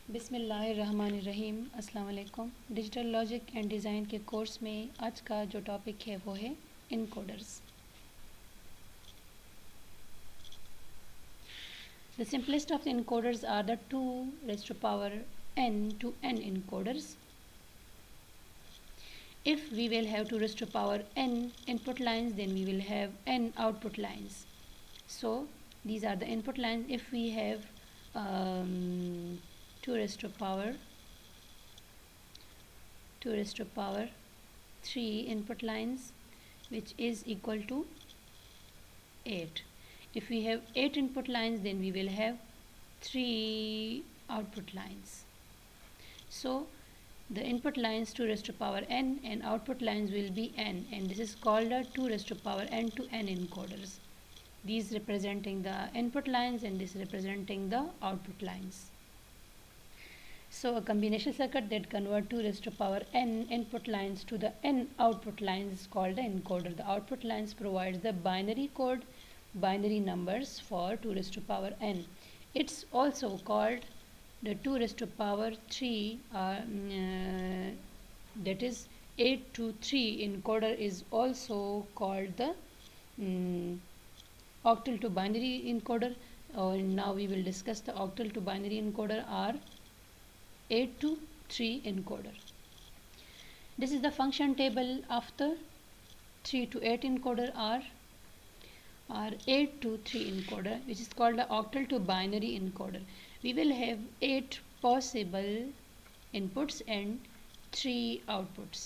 بسم اللہ الرحمن الرحیم. السلام علیکم. ڈیجیٹل لاجک اینڈ ڈیزائن کے کورس میں آج کا جو ٹاپک ہے وہ ہے encoders. The simplest of the encoders are the 2 raised to power n to n encoders. If we will have 2 raised to power n input lines, then we will have n output lines. So these are the input lines. If we have 2 raised to power 3 input lines, which is equal to 8. If we have 8 input lines, then we will have 3 output lines. So the input lines 2 raised to power n and output lines will be n, and this is called a 2 raised to power n to n encoders. These representing the input lines and this representing the output lines. So a combination circuit that converts 2 raised to power n input lines to the n output lines is called the encoder. The output lines provides the binary code, binary numbers for 2 raised to power n. It's also called the 2 raised to power 3, that is 8 to 3 encoder is also called the octal to binary encoder. Now we will discuss the octal to binary encoder or 8 to 3 encoder. This is the function table of the 3 to 8 encoder or 8 to 3 encoder, which is called the octal to binary encoder. We will have 8 possible inputs and 3 outputs.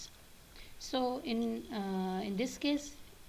So in this case,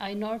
I0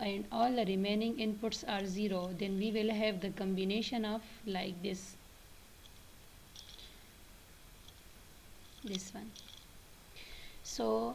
and all the remaining inputs are 0, then we will have the combination of like this one. So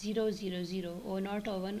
0 0 0. O0 O1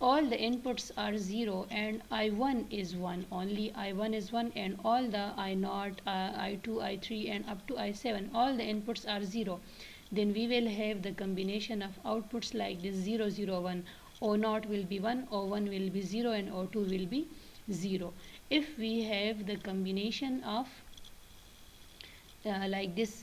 all the inputs are 0 and I1 is 1, only I1 is 1, and all the I0, I2, I3 and up to I7, all the inputs are 0, then we will have the combination of outputs like this 0 0 1. O0 will be 1, O1 will be 0 and O2 will be 0. If we have the combination of like this,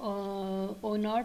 O0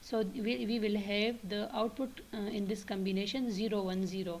So we will have the output in this combination 0 1 0.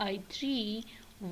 I3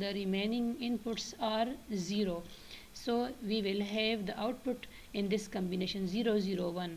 the remaining inputs are 0, so we will have the output in this combination 0 0 1.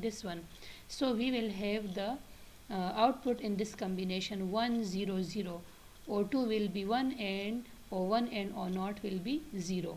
this one. So we will have the output in this combination 1 0 0. O2 will be 1 and O1 and O0 will be 0.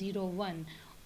0 1.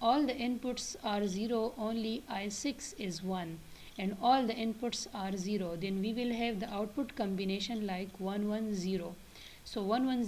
all the inputs are 0, only I6 is 1 and all the inputs are 0, then we will have the output combination like 1 1 0. So 1 1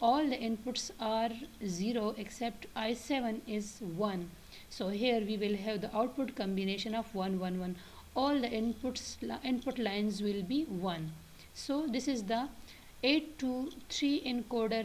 all the inputs are 0 except I7 is 1. So here we will have the output combination of 1 1 1. All the input lines will be 1. So this is the 8 to 3 encoder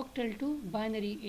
octal to binary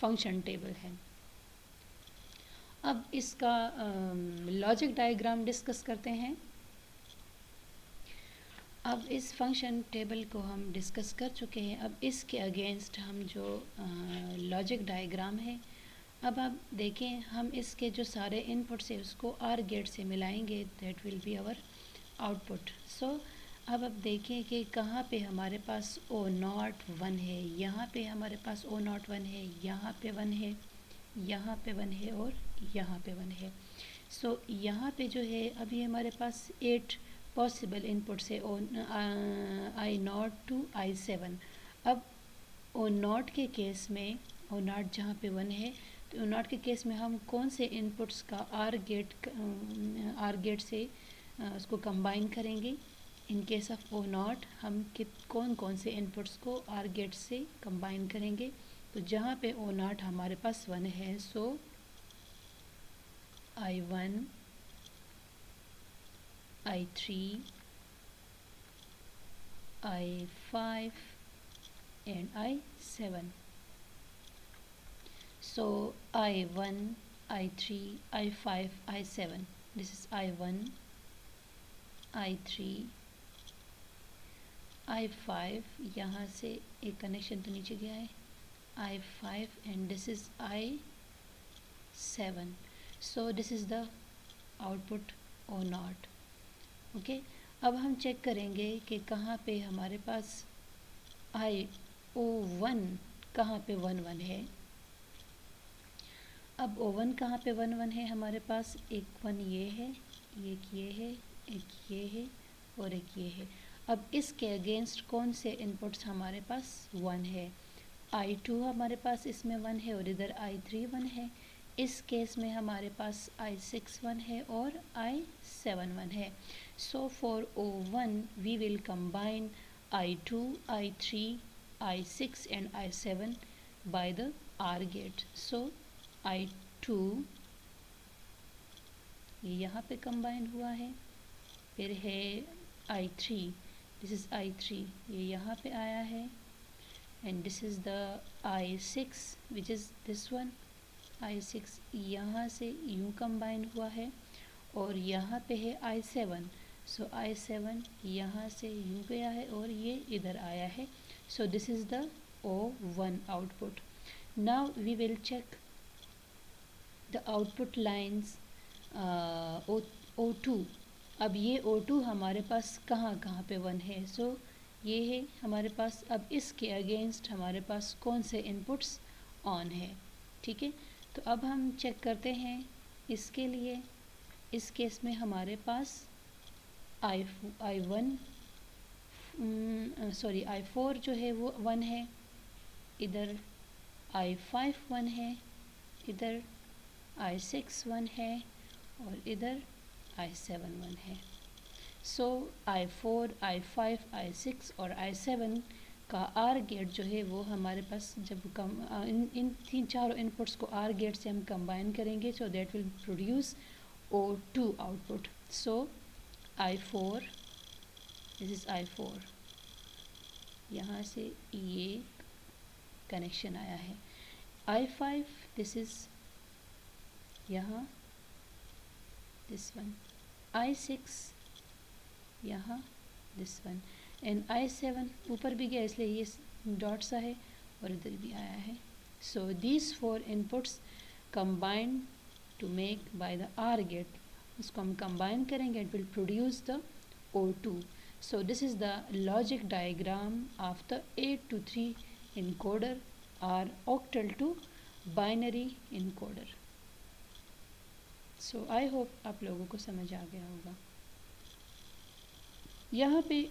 function table ہے. اب اس کا logic diagram discuss کرتے ہیں. اب اس function table کو ہم discuss کر چکے ہیں. اب اس کے اگینسٹ ہم جو لاجک ڈائیگرام ہے، اب آپ دیکھیں ہم اس کے جو سارے ان پٹس ہیں اس کو آر گیٹ سے ملائیں گے. That will be your output. So اب آپ دیکھیں کہ کہاں پہ ہمارے پاس او ناٹ 1 ہے، یہاں پہ ہمارے پاس او ناٹ 1 ہے، یہاں پہ 1 ہے، یہاں پہ 1 ہے اور یہاں پہ 1 ہے. سو یہاں پہ جو ہے ابھی ہمارے پاس 8 پاسبل ان پٹس ہے آئی ناٹ ٹو آئی 7. اب او ناٹ کے کیس میں، او ناٹ جہاں پہ 1 ہے تو او ناٹ کے کیس میں ہم کون سے ان پٹس کا آر گیٹ سے اس کو کمبائن کریں گے. In case of O not ہم کون سے ان پٹس کو آر گیٹ سے کمبائن کریں گے. تو جہاں پہ او ناٹ ہمارے پاس 1 ہے، سو آئی 1 آئی 3 آئی 5 and I 7. So I1, I3, I5, I7. This is I1, I3, I5. یہاں سے ایک کنیکشن تو نیچے گیا ہے. I5 and this is I7. So this is the output O naught. Okay. اب ہم چیک کریں گے کہ کہاں پہ ہمارے پاس O1 کہاں پہ 1 1 ہے. اب O1 کہاں پہ 1 1 ہے ہمارے پاس. ایک 1 یہ ہے، ایک یہ ہے، ایک یہ ہے اور ایک یہ ہے. اب اس کے اگینسٹ کون سے ان پٹس ہمارے پاس 1 ہے. I2 ہمارے پاس اس میں 1 ہے اور ادھر I3 1 ہے. اس کیس میں ہمارے پاس I6 1 ہے اور I7 1 ہے. So for O1 we will combine I2, I3, I6 and I7 by the OR gate. So I2 یہ یہاں پہ کمبائن ہوا ہے، پھر ہے I3, this is I3 یہ یہاں پہ آیا ہے، and this is the I6 which is this one. I6 یہاں سے یوں کمبائن ہوا ہے اور یہاں پہ ہے I7. سو I7 یہاں سے یوں گیا ہے اور یہ ادھر آیا ہے. سو this is the O1 output. Now we will check the output lines O2. اب یہ O2 ہمارے پاس کہاں پہ 1 ہے. سو یہ ہے ہمارے پاس. اب اس کے اگینسٹ ہمارے پاس کون سے ان پٹس آن ہے. ٹھیک ہے، تو اب ہم چیک کرتے ہیں اس کے لیے. اس کیس میں ہمارے پاس I1 I4 جو ہے وہ 1 ہے، ادھر I5 1 ہے، ادھر I6 1 ہے اور ادھر I7 1 ہے. سو I4, I5, I6 اور I7 کا آر گیٹ جو ہے وہ ہمارے پاس جب ان تین چاروں ان پٹس کو آر گیٹ سے ہم کمبائن کریں گے. So that will produce O2 out put. So I4 this is I4 یہاں سے یہ کنیکشن آیا ہے. I5 this is یہاں this one. I6 یہاں this one and I7 اوپر بھی گیا اس لیے یہ ڈاٹ سا ہے اور ادھر بھی آیا ہے. So these 4 inputs combined to make by the OR gate. اس کو ہم کمبائن کریں گے, it will produce the O2. So this is the logic diagram of the 8 to 3 encoder or octal to binary encoder. So I hope آپ لوگوں کو سمجھ آ گیا ہوگا. یہاں پہ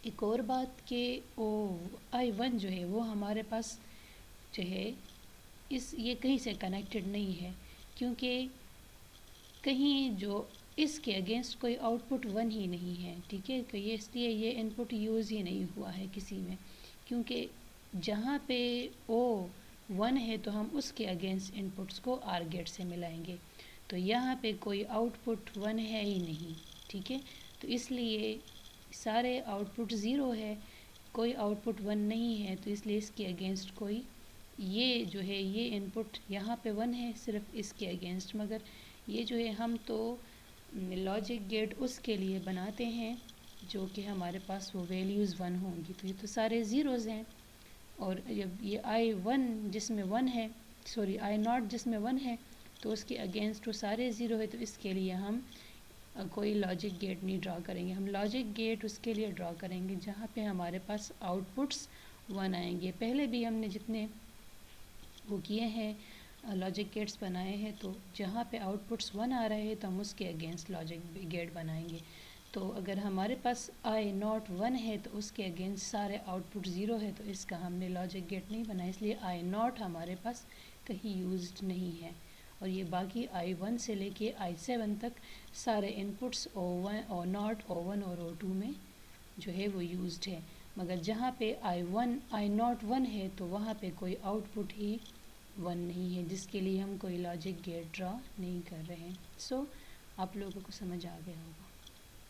ایک اور بات کہ I1 جو ہے وہ ہمارے پاس جو ہے یہ کہیں سے کنیکٹڈ نہیں ہے, کیونکہ کہیں جو اس کے اگینسٹ کوئی آؤٹ پٹ 1 ہی نہیں ہے. ٹھیک ہے, کہ یہ اس لیے یہ ان پٹ یوز ہی نہیں ہوا ہے کسی میں, کیونکہ جہاں پہ O1 ہے تو ہم اس کے اگینسٹ ان پٹس کو آر گیٹ سے ملائیں گے, تو یہاں پہ کوئی آؤٹ پٹ 1 ہے ہی نہیں. ٹھیک ہے, تو اس لیے سارے آؤٹ پٹ 0 ہے, کوئی آؤٹ پٹ 1 نہیں ہے, تو اس لیے اس کے اگینسٹ کوئی یہ جو ہے یہ انپٹ یہاں پہ 1 ہے صرف اس کے اگینسٹ، مگر یہ جو ہے ہم تو لاجک گیٹ اس کے لیے بناتے ہیں جو کہ ہمارے پاس وہ ویلیوز 1 ہوں گی، تو یہ تو سارے زیروز ہیں، اور جب یہ I1 جس میں 1 ہے، سوری I0 جس میں 1 ہے تو اس کے اگینسٹ وہ سارے زیرو ہے، تو اس کے لیے ہم کوئی لاجک گیٹ نہیں ڈرا کریں گے. ہم لاجک گیٹ اس کے لیے ڈرا کریں گے جہاں پہ ہمارے پاس آؤٹ پٹس 1 آئیں گے. پہلے بھی ہم نے جتنے وہ کیے ہیں لاجک گیٹس بنائے ہیں، تو جہاں پہ آؤٹ پٹس 1 آ رہے ہیں تو ہم اس کے اگینسٹ لاجک گیٹ بنائیں گے. تو اگر ہمارے پاس I0 1 ہے تو اس کے اگینسٹ سارے آؤٹ پٹ 0 ہے، تو اس کا ہم نے لاجک گیٹ نہیں بنایا، اس لیے I0 ہمارے پاس کہیں یوزڈ نہیں ہے. اور یہ باقی I1 سے لے کے I7 تک سارے انپٹس O1 O0 O1 اور O2 میں جو ہے وہ یوزڈ ہے، مگر جہاں پہ I0 1 ہے تو وہاں پہ کوئی آؤٹ پٹ ہی 1 نہیں ہے، جس کے لیے ہم کوئی لاجک گیٹ ڈرا نہیں کر رہے ہیں. سو آپ لوگوں کو سمجھ آ گیا ہوگا.